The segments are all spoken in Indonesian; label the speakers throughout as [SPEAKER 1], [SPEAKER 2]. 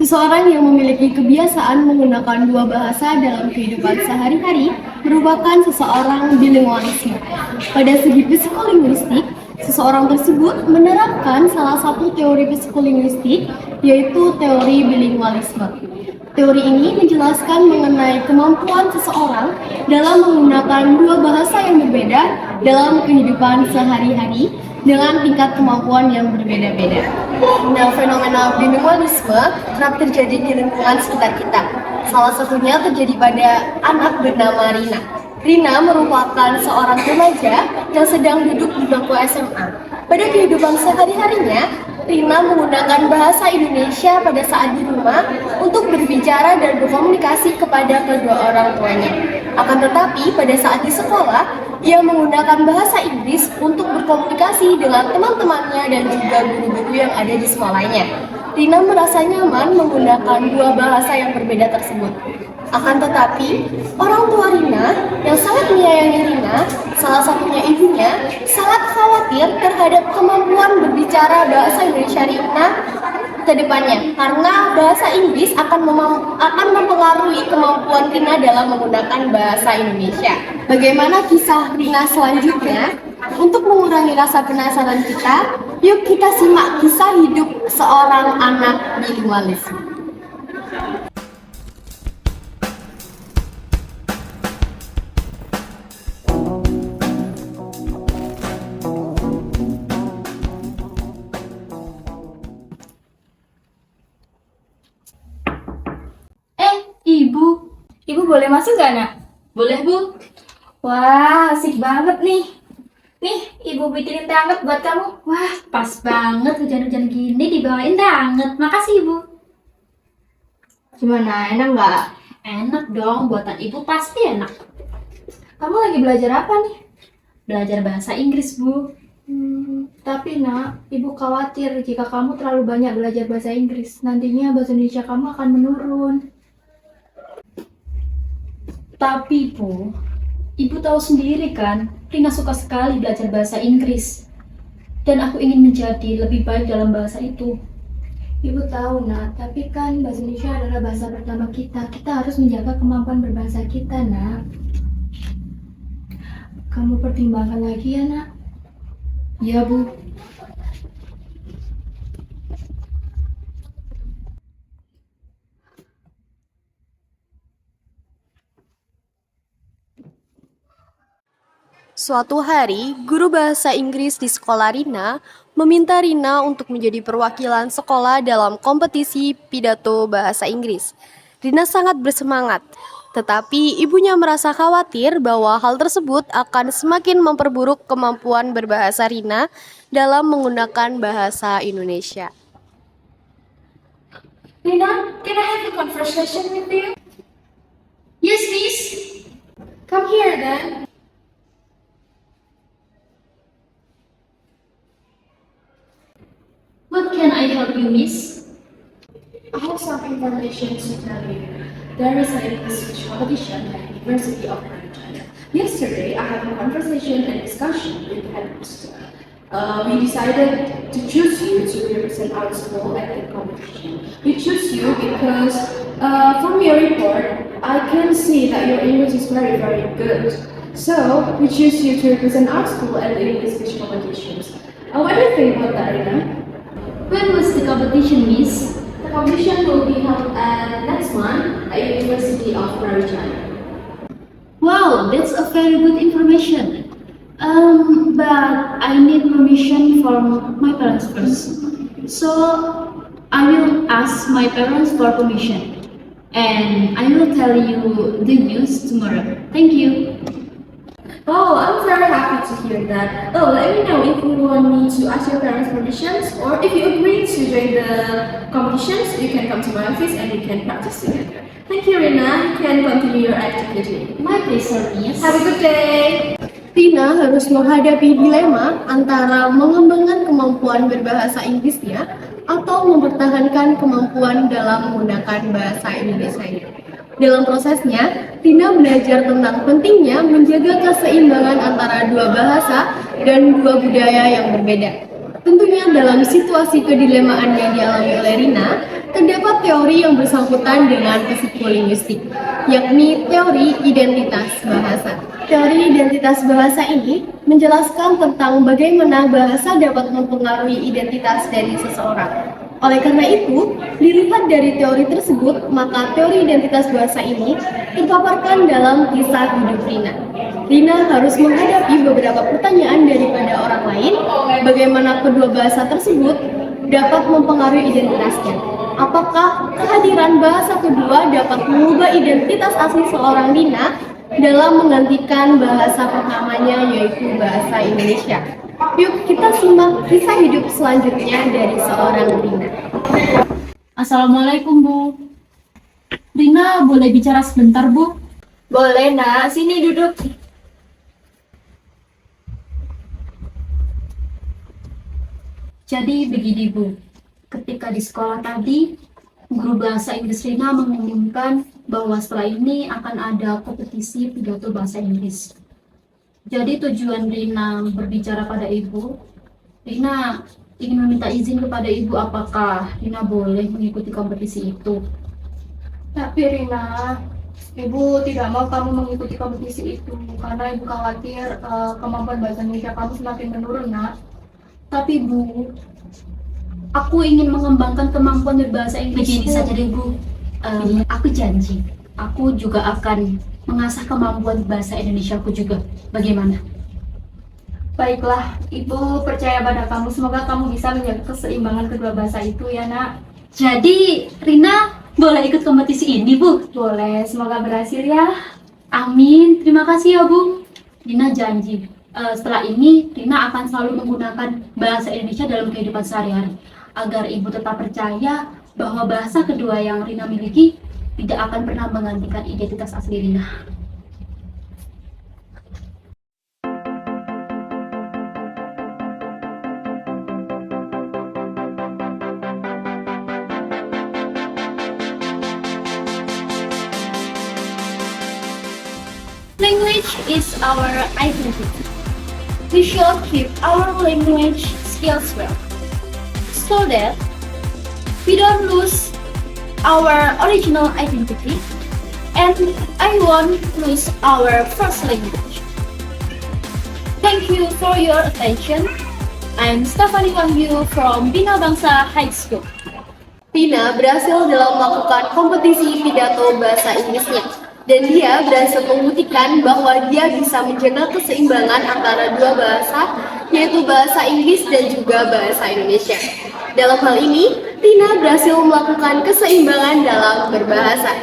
[SPEAKER 1] Seseorang yang memiliki kebiasaan menggunakan dua bahasa dalam kehidupan sehari-hari merupakan seseorang bilingualisme. Pada segi psikolinguistik, seseorang tersebut menerapkan salah satu teori psikolinguistik, yaitu teori bilingualisme. Teori ini menjelaskan mengenai kemampuan seseorang dalam menggunakan dua bahasa yang berbeda dalam kehidupan sehari-hari dengan tingkat kemampuan yang berbeda-beda. Nah, fenomena bilingualisme kerap terjadi di lingkungan sekitar kita. Salah satunya terjadi pada anak bernama Rina. Rina merupakan seorang remaja yang sedang duduk di bangku SMA. Pada kehidupan sehari-harinya, Rina menggunakan bahasa Indonesia pada saat di rumah untuk berbicara dan berkomunikasi kepada kedua orang tuanya. Akan tetapi, pada saat di sekolah, ia menggunakan bahasa Inggris untuk berkomunikasi dengan teman-temannya dan juga guru-guru yang ada di sekolahnya. Rina merasa nyaman menggunakan dua bahasa yang berbeda tersebut. Akan tetapi, orang tua Rina yang sangat menyayangi Rina, salah satunya ibunya, sangat khawatir terhadap kemampuan berbicara bahasa Indonesia Rina ke depannya, karena bahasa Inggris akan mempengaruhi kemampuan Rina dalam menggunakan bahasa Indonesia. Bagaimana kisah Rina selanjutnya? Untuk mengurangi rasa penasaran kita, yuk kita simak kisah hidup seorang anak bilingualisme.
[SPEAKER 2] Ibu. Ibu boleh masuk gak, Nak?
[SPEAKER 3] Boleh, Bu.
[SPEAKER 2] Wah, asik banget nih. Nih, Ibu bikinin teh hangat buat kamu.
[SPEAKER 3] Wah, pas banget hujan-hujan gini dibawain teh hangat. Makasih, Ibu.
[SPEAKER 2] Gimana, enak nggak?
[SPEAKER 3] Enak dong, buatan Ibu pasti enak.
[SPEAKER 2] Kamu lagi belajar apa nih?
[SPEAKER 3] Belajar bahasa Inggris, Bu.
[SPEAKER 2] Tapi Nak, Ibu khawatir jika kamu terlalu banyak belajar bahasa Inggris. Nantinya bahasa Indonesia kamu akan menurun.
[SPEAKER 3] Tapi, Bu, Ibu tahu sendiri kan, Rina suka sekali belajar bahasa Inggris. Dan aku ingin menjadi lebih baik dalam bahasa itu.
[SPEAKER 2] Ibu tahu Nak, tapi kan bahasa Indonesia adalah bahasa pertama kita. Kita harus menjaga kemampuan berbahasa kita, Nak. Kamu pertimbangkan lagi ya, Nak.
[SPEAKER 3] Ya, Bu.
[SPEAKER 1] Suatu hari, guru bahasa Inggris di sekolah Rina meminta Rina untuk menjadi perwakilan sekolah dalam kompetisi pidato bahasa Inggris. Rina sangat bersemangat, tetapi ibunya merasa khawatir bahwa hal tersebut akan semakin memperburuk kemampuan berbahasa Rina dalam menggunakan bahasa Indonesia.
[SPEAKER 3] Rina, can I have a conversation with you?
[SPEAKER 2] Yes, miss. Come here then.
[SPEAKER 3] What can I help you, miss?
[SPEAKER 2] I have some information to tell you. There is an English speech competition at the University of Maryland. Yesterday, I had a conversation and discussion with the headmaster. We decided to choose you to represent our school at the competition. We choose you because from your report, I can see that your English is very, very good. So, we choose you to represent our school at the English speech competitions. What do you think about that, Rina?
[SPEAKER 3] When was the competition, miss?
[SPEAKER 2] The competition will be held next month at University of Maryland.
[SPEAKER 3] Wow, that's a very good information. But I need permission from my parents first. So I will ask my parents for permission. And I will tell you the news tomorrow. Thank you.
[SPEAKER 2] Oh, I'm very happy to hear that. Oh, let me know if you want me to ask your parents' permissions, or if you agree to join the competitions, you can come to my office and we can practice together. Thank you, Rina. You can continue your activity.
[SPEAKER 3] My pleasure, miss.
[SPEAKER 2] Have a good day.
[SPEAKER 1] Rina harus menghadapi dilema antara mengembangkan kemampuan berbahasa Inggrisnya atau mempertahankan kemampuan dalam menggunakan bahasa Indonesia. Dalam prosesnya, Rina belajar tentang pentingnya menjaga keseimbangan antara dua bahasa dan dua budaya yang berbeda. Tentunya dalam situasi kedilemaan yang dialami oleh Rina, terdapat teori yang bersangkutan dengan psikolinguistik, yakni teori identitas bahasa. Teori identitas bahasa ini menjelaskan tentang bagaimana bahasa dapat mempengaruhi identitas dari seseorang. Oleh karena itu, dilihat dari teori tersebut, maka teori identitas bahasa ini terpaparkan dalam kisah hidup Rina. Rina harus menghadapi beberapa pertanyaan daripada orang lain, bagaimana kedua bahasa tersebut dapat mempengaruhi identitasnya. Apakah kehadiran bahasa kedua dapat mengubah identitas asli seorang Rina dalam menggantikan bahasa pertamanya, yaitu bahasa Indonesia? Yuk kita simak kisah hidup selanjutnya dari seorang Rina.
[SPEAKER 3] Assalamualaikum, Bu. Rina, boleh bicara sebentar, Bu?
[SPEAKER 1] Boleh nak, sini duduk.
[SPEAKER 3] Jadi begini, Bu. Ketika di sekolah tadi, guru bahasa Inggris Rina mengumumkan bahwa setelah ini akan ada kompetisi pidato bahasa Inggris. Jadi tujuan Rina berbicara pada Ibu, Rina ingin meminta izin kepada Ibu apakah Rina boleh mengikuti kompetisi itu.
[SPEAKER 2] Tapi Rina, Ibu tidak mau kamu mengikuti kompetisi itu karena Ibu khawatir kemampuan bahasa Indonesia kamu semakin menurun, nak.
[SPEAKER 3] Tapi Bu, aku ingin mengembangkan kemampuan berbahasa Inggris. Begini saja deh Bu, aku janji, aku juga akan mengasah kemampuan bahasa Indonesia aku juga. Bagaimana?
[SPEAKER 2] Baiklah, Ibu percaya pada kamu. Semoga kamu bisa menjaga keseimbangan kedua bahasa itu ya, nak.
[SPEAKER 3] Jadi Rina boleh ikut kompetisi ini, Bu?
[SPEAKER 2] Boleh, semoga berhasil ya.
[SPEAKER 3] Amin, terima kasih ya Bu. Rina janji, setelah ini Rina akan selalu menggunakan bahasa Indonesia dalam kehidupan sehari-hari, agar Ibu tetap percaya bahwa bahasa kedua yang Rina miliki tidak akan pernah menggantikan identitas asli Rina.
[SPEAKER 1] Language is our identity. We should keep our language skills well, so that we don't lose our original identity, and I won't lose our first language. Thank you for your attention. I'm Stephanie Wahyu from Bina Bangsa High School. Rina berhasil dalam melakukan kompetisi pidato bahasa Inggrisnya, dan dia berhasil membuktikan bahwa dia bisa menjaga keseimbangan antara dua bahasa, yaitu bahasa Inggris dan juga bahasa Indonesia. Dalam hal ini, Rina berhasil melakukan keseimbangan dalam berbahasa.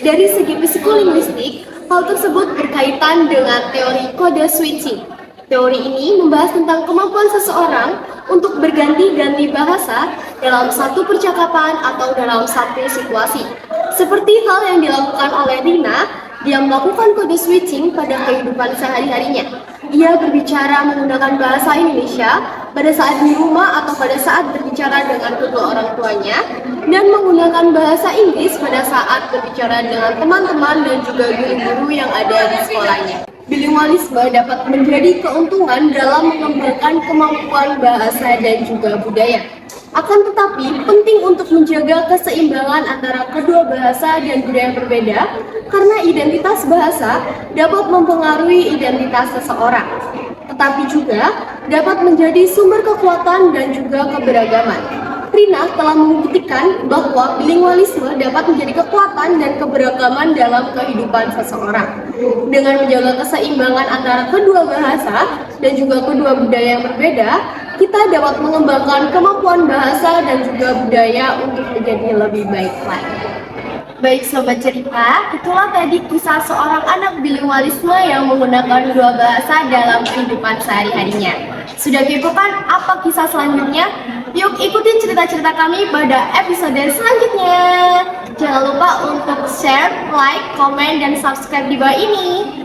[SPEAKER 1] Dari segi psikolinguistik, hal tersebut berkaitan dengan teori kode switching. Teori ini membahas tentang kemampuan seseorang untuk berganti-ganti bahasa dalam satu percakapan atau dalam satu situasi. Seperti hal yang dilakukan oleh Rina, dia melakukan kode switching pada kehidupan sehari-harinya. Ia berbicara menggunakan bahasa Indonesia pada saat di rumah atau pada saat berbicara dengan kedua orang tuanya, dan menggunakan bahasa Inggris pada saat berbicara dengan teman-teman dan juga guru-guru yang ada di sekolahnya. Bilingualisme dapat menjadi keuntungan dalam mengembangkan kemampuan bahasa dan juga budaya. Akan tetapi, penting untuk menjaga keseimbangan antara kedua bahasa dan budaya berbeda, karena identitas bahasa dapat mempengaruhi identitas seseorang, tetapi juga dapat menjadi sumber kekuatan dan juga keberagaman. Rina telah membuktikan bahwa bilingualisme dapat menjadi kekuatan dan keberagaman dalam kehidupan seseorang. Dengan menjaga keseimbangan antara kedua bahasa dan juga kedua budaya yang berbeda, kita dapat mengembangkan kemampuan bahasa dan juga budaya untuk menjadi lebih baik lagi. Baik sobat cerita, itulah tadi kisah seorang anak bilingualisme yang menggunakan dua bahasa dalam kehidupan sehari-harinya. Sudah kepo kan apa kisah selanjutnya? Yuk ikutin cerita-cerita kami pada episode selanjutnya. Jangan lupa untuk share, like, komen, dan subscribe di bawah ini.